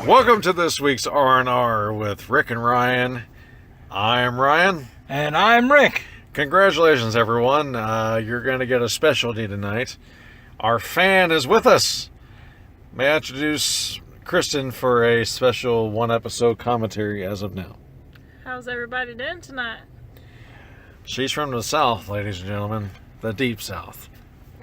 Welcome to this week's RNR with Rick and Ryan. I'm Ryan. And I'm Rick. Congratulations, everyone. You're going to get a specialty tonight. Our fan is with us. May I introduce Kristen for a special one-episode commentary as of now. How's everybody doing tonight? She's from the South, ladies and gentlemen. The Deep South.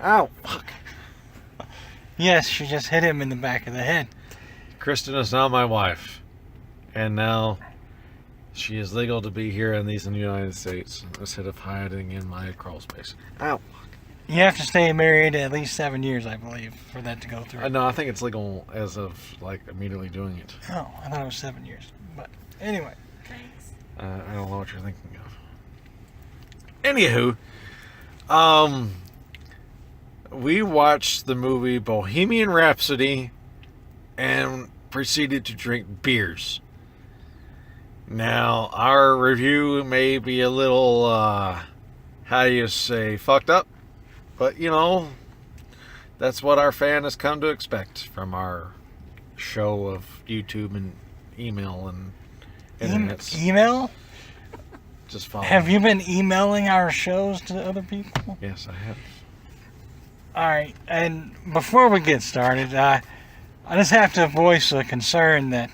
Ow, fuck. Yes, she just hit him in the back of the head. Kristen is now my wife. And now she is legal to be here in the United States instead of hiding in my crawl space. Ow. You have to stay married at least 7 years, I believe, for that to go through. No, I think it's legal as of, immediately doing it. Oh, I thought it was 7 years. But anyway. Thanks. I don't know what you're thinking of. Anywho, we watched the movie Bohemian Rhapsody and proceeded to drink beers. Now, our review may be a little, how do you say, fucked up. But, that's what our fan has come to expect from our show of YouTube and email and internet. Email? Just follow. Have you been emailing our shows to other people? Yes, I have. Alright, and before we get started, I just have to voice a concern that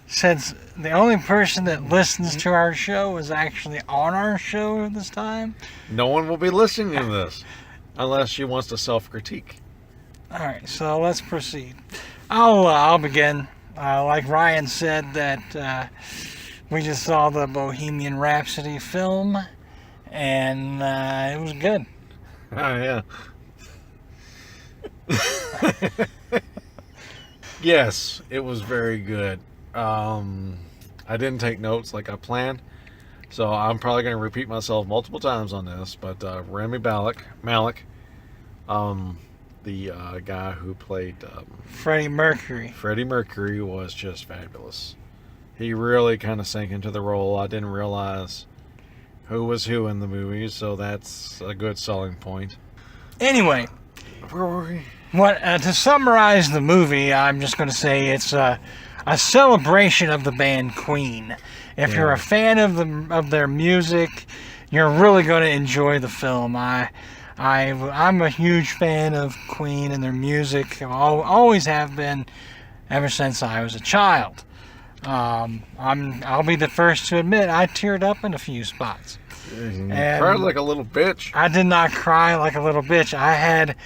since the only person that listens to our show is actually on our show this time. No one will be listening to this unless she wants to self-critique. Alright, so let's proceed. I'll begin. Like Ryan said, that we just saw the Bohemian Rhapsody film, and it was good. Oh, yeah. Yes, it was very good. I didn't take notes like I planned, so I'm probably going to repeat myself multiple times on this, but Rami Malek, the guy who played Freddie Mercury. Freddie Mercury was just fabulous. He really kind of sank into the role. I didn't realize who was who in the movie, so that's a good selling point. Anyway, Where were we? to summarize the movie, I'm just going to say it's a celebration of the band Queen. If you're a fan of their music, you're really going to enjoy the film. I'm a huge fan of Queen and their music. Always have been ever since I was a child. I'll be the first to admit I teared up in a few spots. You cried like a little bitch. I did not cry like a little bitch. I had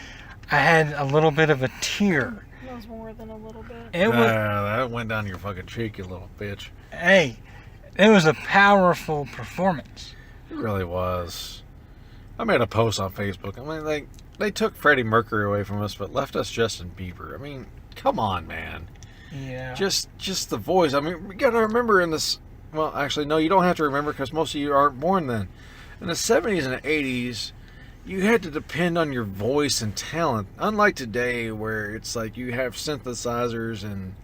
a little bit of a tear. It was more than a little bit. That went down your fucking cheek, you little bitch. Hey, it was a powerful performance. It really was. I made a post on Facebook. I mean, they took Freddie Mercury away from us, but left us Justin Bieber. I mean, come on, man. Yeah. Just the voice. I mean, we gotta remember in this. Well, actually, no, you don't have to remember because most of you aren't born then. In the 70s and 80s, you had to depend on your voice and talent. Unlike today, where it's like you have synthesizers and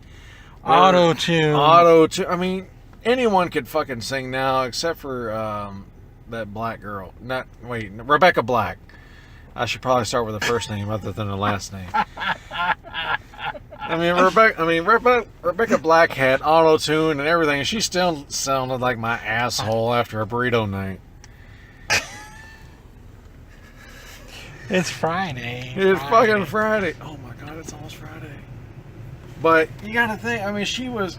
Auto-tune. I mean, anyone could fucking sing now, except for that black girl. Rebecca Black. I should probably start with the first name other than the last name. Rebecca Black had auto-tune and everything, and she still sounded like my asshole after a burrito night. It's Friday. It's fucking Friday. Oh my god, it's almost Friday. But you gotta think, I mean, she was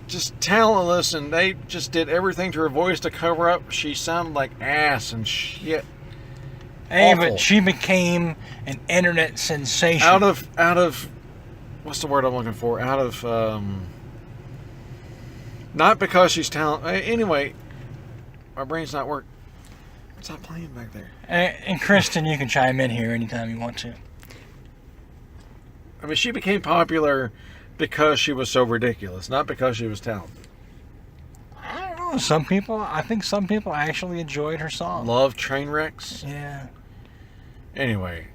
just talentless, and they just did everything to her voice to cover up. She sounded like ass and shit. Hey, Awful. but she became an internet sensation. Out of, what's the word I'm looking for? Out of, not because she's talented. Anyway, my brain's not working. What's that playing back there? And Kristen, you can chime in here anytime you want to. I mean, she became popular because she was so ridiculous, not because she was talented. I don't know. I think some people actually enjoyed her song. Love train wrecks? Yeah. Anyway,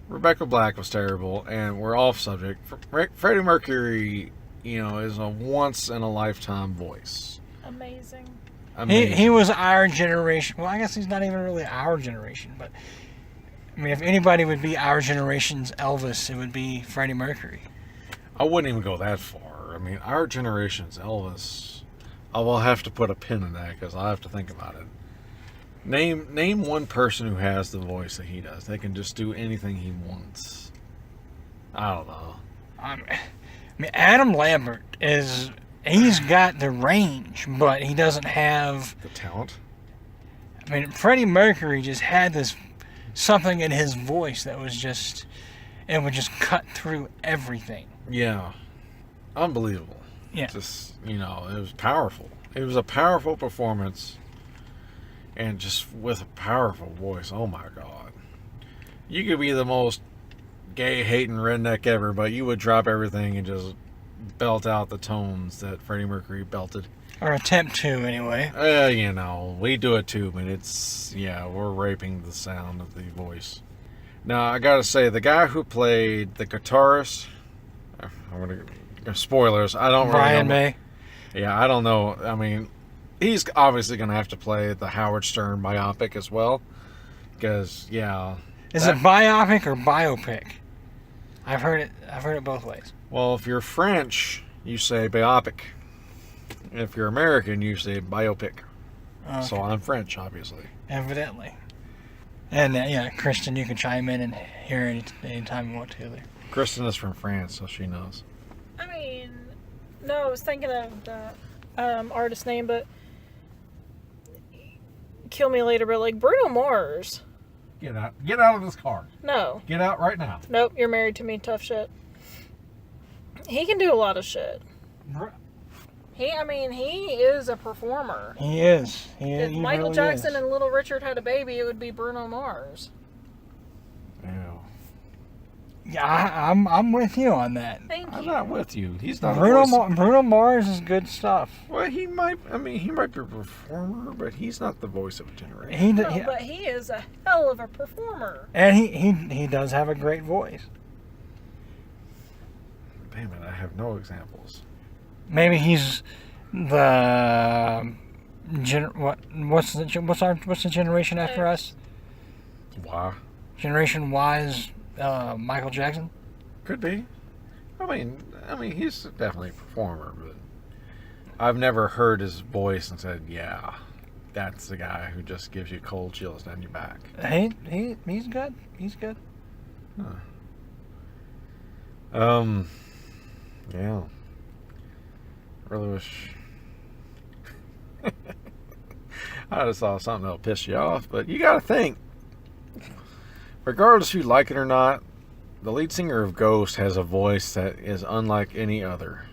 Rebecca Black was terrible, and we're off subject. Freddie Mercury, is a once-in-a-lifetime voice. Amazing. He was our generation. Well, I guess he's not even really our generation, but I mean, if anybody would be our generation's Elvis, it would be Freddie Mercury. I wouldn't even go that far. I mean, our generation's Elvis. I will have to put a pin in that because I'll have to think about it. Name one person who has the voice that he does. They can just do anything he wants. I don't know. I mean, Adam Lambert he's got the range, but he doesn't have The talent. I mean, Freddie Mercury just had this something in his voice that was just, it would just cut through everything. Yeah. Unbelievable. Yeah. Just, it was powerful. It was a powerful performance. And just with a powerful voice. Oh my God. You could be the most gay-hating redneck ever, but you would drop everything and just belt out the tones that Freddie Mercury belted. Or attempt to, anyway. We do it too, but we're raping the sound of the voice. Now, I gotta say, the guy who played the guitarist, spoilers, I don't really know. Brian May. Yeah, I don't know. I mean, he's obviously gonna have to play the Howard Stern biopic as well. Because, Is it biopic or biopic? I've heard it both ways. Well, if you're French, you say biopic. If you're American, you say biopic. Okay. So I'm French, obviously. Evidently. And, Kristen, you can chime in and hear anytime you want to there. Kristen is from France, so she knows. I mean, no, I was thinking of the artist name, but kill me later, but like Bruno Mars. Get out. Get out of this car. No. Get out right now. Nope, you're married to me, tough shit. He can do a lot of shit. He is a performer. He is. If He Michael really Jackson is. and Little Richard had a baby, it would be Bruno Mars. Ew. Yeah, I'm with you on that. Thank I'm you. not with you. He's not Bruno Mars is good stuff. Well, he might be a performer, but he's not the voice of a generation. But he is a hell of a performer. And he does have a great voice. Damn it, I have no examples. Maybe he's the what's the generation after us? Why? Generation Y's Michael Jackson. Could be. I mean, he's definitely a performer, but I've never heard his voice and said, "Yeah, that's the guy who just gives you cold chills down your back." He's good. He's good. Yeah. Really wish I just saw something that'll piss you off, but you gotta think. Regardless if you like it or not, the lead singer of Ghost has a voice that is unlike any other.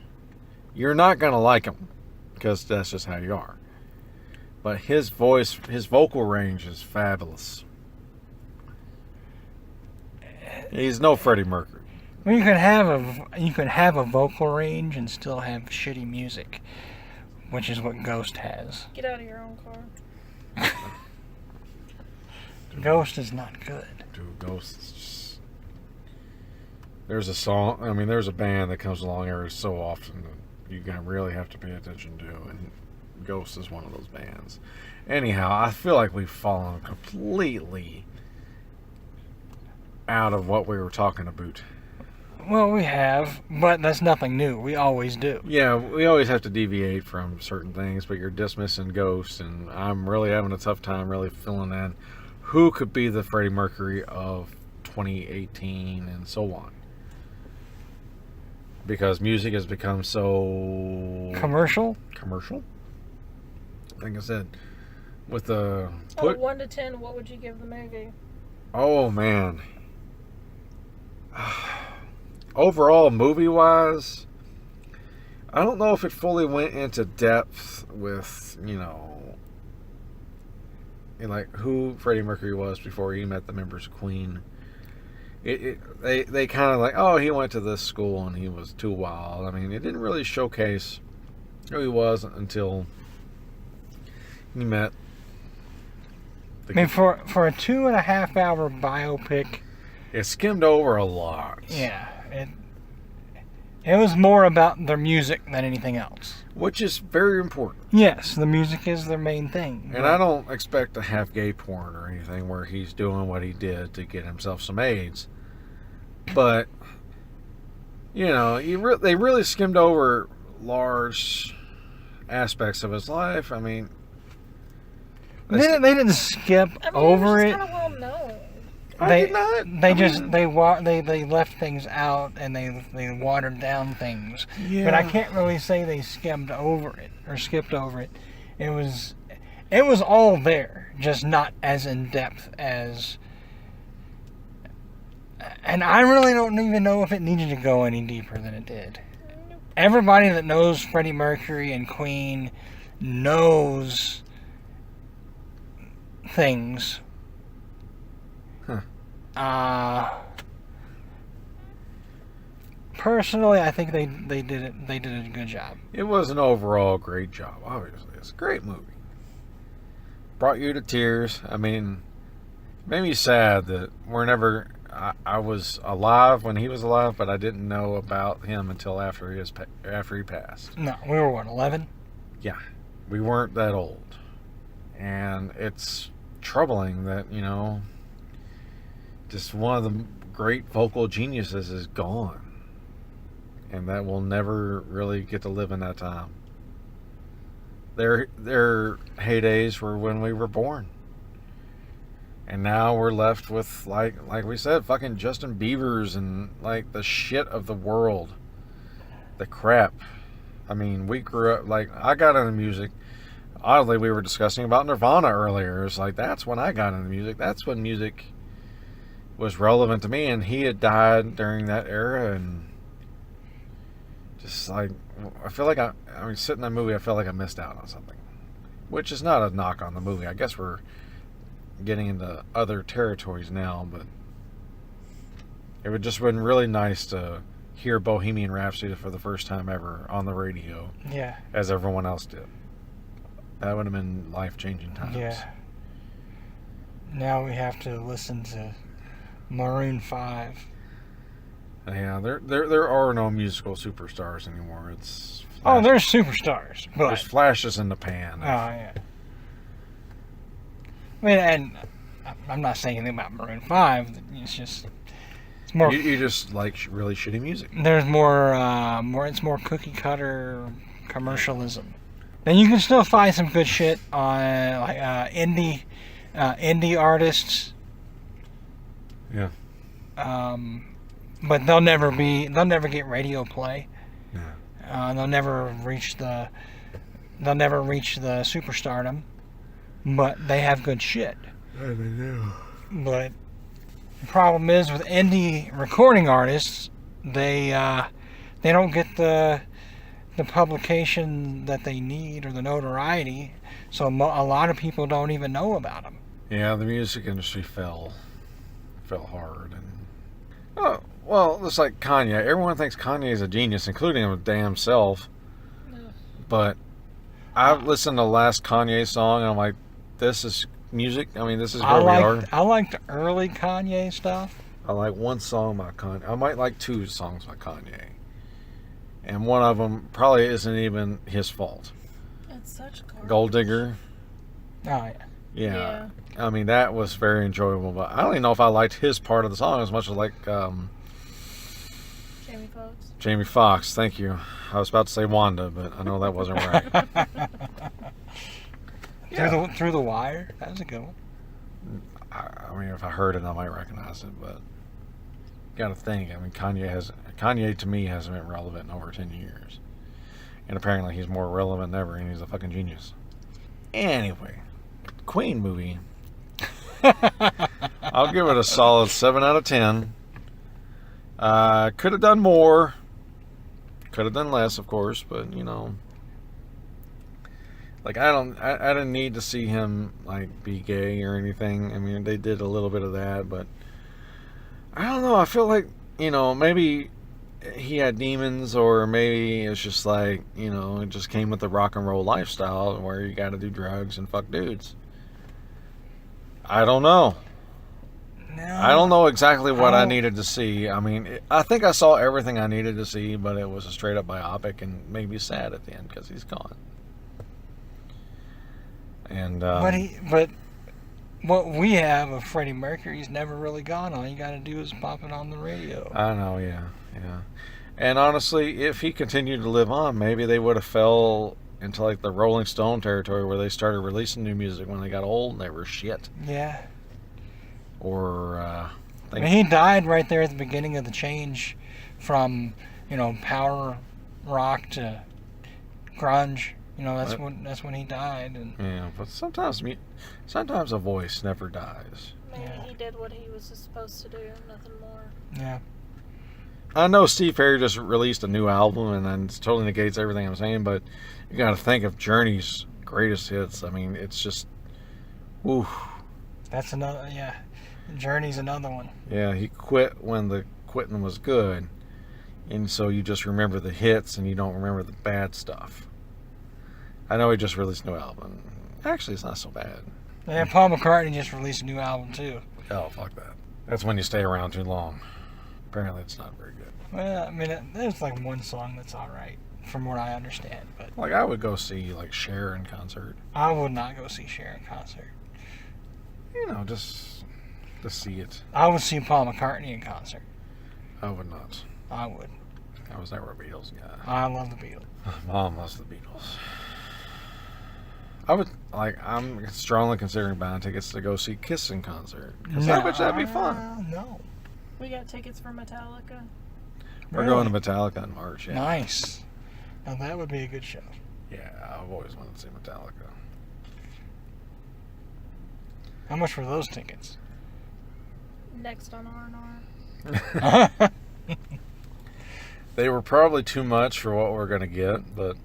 You're not gonna like him, because that's just how you are. But his voice, his vocal range is fabulous. He's no Freddie Mercury. Well, you can have a vocal range and still have shitty music, which is what Ghost has. Get out of your own car. Ghost is not good. Dude, Ghost is just... There's a song, there's a band that comes along every so often that you're gonna really have to pay attention to, and Ghost is one of those bands. Anyhow, I feel like we've fallen completely out of what we were talking about. Well, we have, but that's nothing new. We always do. Yeah, we always have to deviate from certain things, but you're dismissing Ghosts, and I'm really having a tough time really filling in who could be the Freddie Mercury of 2018 and so on. Because music has become so... Commercial? Like I said, with the... 1 to 10, what would you give the movie? Oh, man. Overall, movie-wise, I don't know if it fully went into depth with, like who Freddie Mercury was before he met the members of Queen. They kind of like, oh, he went to this school and he was too wild. It didn't really showcase who he was until he met. For a 2.5 hour biopic, it skimmed over a lot. Yeah. It was more about their music than anything else. Which is very important. Yes, the music is their main thing. And I don't expect to have gay porn or anything where he's doing what he did to get himself some AIDS. But you know, they really skimmed over large aspects of his life. I mean, They didn't skip I mean, over it it. was kind of well known. They left things out and they watered down things. Yeah. But I can't really say they skimmed over it or skipped over it. It was all there, just not as in depth as. And I really don't even know if it needed to go any deeper than it did. Everybody that knows Freddie Mercury and Queen knows things. Personally, I think they did it. They did a good job. It was an overall great job. Obviously, it's a great movie. Brought you to tears. I mean, made me sad that we're never. I was alive when he was alive, but I didn't know about him until after he passed. No, we were what, 11? Yeah, we weren't that old, and it's troubling that just one of the great vocal geniuses is gone, and that we'll never really get to live in that time. Their heydays were when we were born. And now we're left with, like we said, fucking Justin Bieber's and, like, the shit of the world. The crap. I mean, we grew up, like, I got into music. Oddly, we were discussing about Nirvana earlier. It's like, that's when I got into music. That's when music was relevant to me. And he had died during that era. And just, like, I feel like sitting in that movie, I felt like I missed out on something. Which is not a knock on the movie. I guess we're getting into other territories now, but it would just been really nice to hear Bohemian Rhapsody for the first time ever on the radio. Yeah. As everyone else did. That would have been life-changing times. Yeah. Now we have to listen to Maroon 5. Yeah, there are no musical superstars anymore. It's there's superstars, but there's flashes in the pan. Oh yeah. I mean, and I'm not saying anything about Maroon 5. It's more. You just like really shitty music. There's more. It's more cookie cutter commercialism. And you can still find some good shit on indie artists. Yeah. But they'll never get radio play. Yeah. They'll never reach the superstardom. But they have good shit. Yeah, they do. But the problem is with indie recording artists, they don't get the publication that they need or the notoriety, so a lot of people don't even know about them. Yeah, the music industry fell hard, and well, it's like Kanye. Everyone thinks Kanye is a genius, including his damn self. No. But I've listened to the last Kanye song, and I'm like, this is music. I mean, this is where we are. I like the early Kanye stuff. I like one song by Kanye. I might like two songs by Kanye. And one of them probably isn't even his fault. It's such garbage. Gold Digger. Oh, yeah. Yeah. I mean, that was very enjoyable. But I don't even know if I liked his part of the song as much as like Jamie Foxx. Jamie Foxx. Thank you. I was about to say Wanda, but I know that wasn't right. Through the Wire. That was a good one. I mean, if I heard it, I might recognize it. But you got to think. I mean, Kanye to me hasn't been relevant in over 10 years, and apparently he's more relevant than ever, and he's a fucking genius. Anyway, Queen movie. I'll give it a solid 7 out of 10. Could have done more. Could have done less, of course, but like I didn't need to see him like be gay or anything. I mean, they did a little bit of that, but I don't know. I feel like maybe he had demons, or maybe it's just like it just came with the rock and roll lifestyle where you got to do drugs and fuck dudes. I don't know. No. I don't know exactly what I needed to see. I mean, I think I saw everything I needed to see, but it was a straight up biopic and made me sad at the end because he's gone. And but what we have of Freddie Mercury's never really gone. All you got to do is pop it on the radio. I know, yeah. And honestly, if he continued to live on, maybe they would have fell into like the Rolling Stone territory where they started releasing new music when they got old and they were shit. Yeah. Or I mean, he died right there at the beginning of the change from, power rock to grunge. That's when he died. And yeah, but sometimes a voice never dies. Maybe Yeah. he did what he was supposed to do, nothing more. yeah. I know Steve Perry just released a new album, and then it totally negates everything I'm saying, but you got to think of Journey's greatest hits. I mean, it's just, woo. That's another. Yeah. Journey's another one. Yeah, he quit when the quitting was good, and so you just remember the hits and you don't remember the bad stuff. I know he just released a new album. Actually, it's not so bad. Yeah, Paul McCartney just released a new album too. Oh, fuck that. That's when you stay around too long. Apparently, it's not very good. Well, I mean, there's like one song that's all right, from what I understand. But Like, I would go see, like, Cher in concert. I would not go see Cher in concert. Just to see it. I would see Paul McCartney in concert. I would not. I would. I was never a Beatles guy. I love the Beatles. Mom loves the Beatles. I'm strongly considering buying tickets to go see Kiss in concert. Because I bet that'd be fun. No. We got tickets for Metallica. We're going to Metallica in March, yeah. Nice. Now that would be a good show. Yeah, I've always wanted to see Metallica. How much were those tickets? Next on RNR. They were probably too much for what we're going to get, but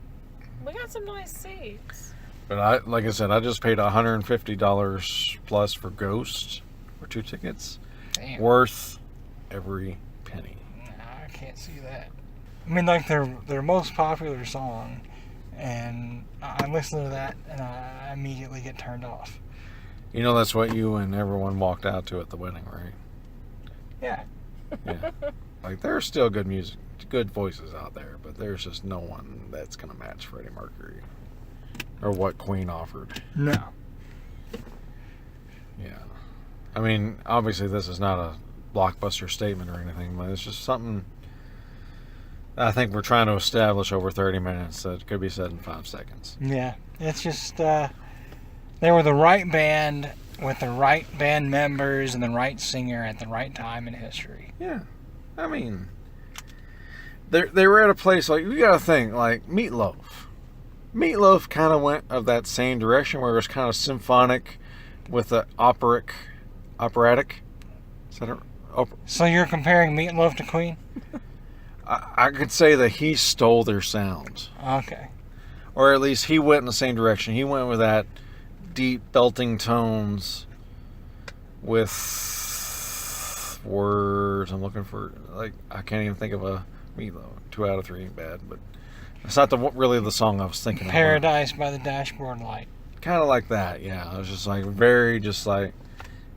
We got some nice seats. like I said, I just paid $150 plus for Ghost for 2 tickets. Damn. Worth every penny. Nah, I can't see that. I mean, like their most popular song, and I listen to that and I immediately get turned off. You know that's what you and everyone walked out to at the wedding, right? Yeah. Yeah. Like, there's still good music, good voices out there, but there's just no one that's going to match Freddie Mercury. Or what Queen offered. No. Yeah. I mean, obviously this is not a blockbuster statement or anything, but it's just something I think we're trying to establish over 30 minutes that could be said in 5 seconds. Yeah. It's just, they were the right band with the right band members and the right singer at the right time in history. Yeah. I mean, they were at a place, like, you gotta think, like, Meatloaf. Meatloaf kind of went of that same direction where it was kind of symphonic with the operatic. Is that So you're comparing Meatloaf to Queen? I could say that he stole their sounds. Okay. Or at least he went in the same direction. He went with that deep belting tones with words. I'm looking for, like, I can't even think of a Meatloaf. 2 out of 3 ain't bad, but it's not really the song I was thinking of. Paradise by the Dashboard Light. Kind of like that, yeah. It was just like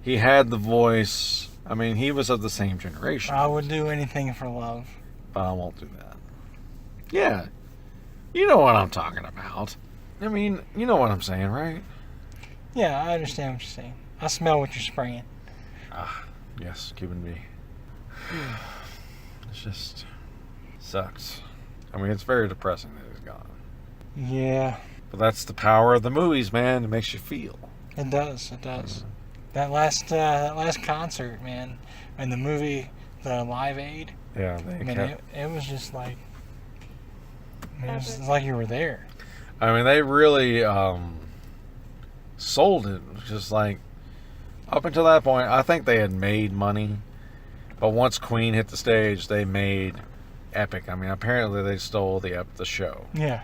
he had the voice. I mean, he was of the same generation. I would do anything for love. But I won't do that. Yeah. You know what I'm talking about. I mean, you know what I'm saying, right? Yeah, I understand what you're saying. I smell what you're spraying. Ah, yes, Cuban B. It's just sucks. I mean, it's very depressing that he's gone. Yeah, But that's the power of the movies, man. It makes you feel. it does. It does. That last concert, man, and the movie, the Live Aid. Yeah, I mean, it was just like, it was like you were there. I mean, they really sold it. Just like, up until that point, I think they had made money. But once Queen hit the stage, they made epic. I mean, apparently they stole the show. Yeah.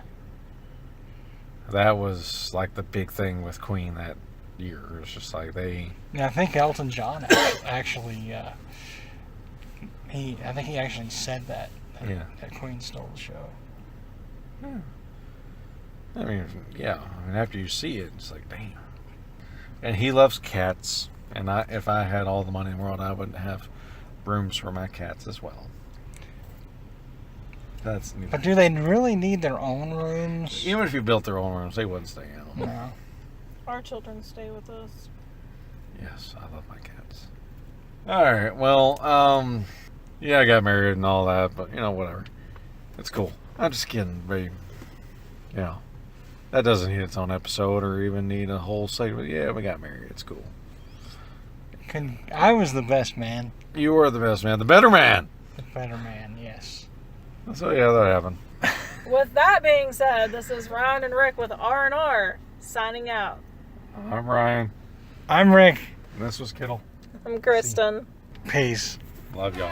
That was like the big thing with Queen that year. It was just like Yeah, I think Elton John actually, I think he actually said that that Queen stole the show. Yeah. I mean, yeah. I mean, after you see it, it's like, damn. And he loves cats. And if I had all the money in the world, I would have rooms for my cats as well. But do they really need their own rooms? Even if you built their own rooms, they wouldn't stay in them. No. Our children stay with us. Yes, I love my cats. Alright, well, yeah, I got married and all that, but, whatever. It's cool. I'm just kidding, babe. You know, that doesn't need its own episode or even need a whole segment. Yeah, we got married. It's cool. I was the best man. You were the best man. The better man. The better man, yes. So, yeah, that happened. With that being said, this is Ryan and Rick with RNR signing out. I'm Ryan. I'm Rick. And this was Kittle. I'm Kristen. Peace. Love y'all.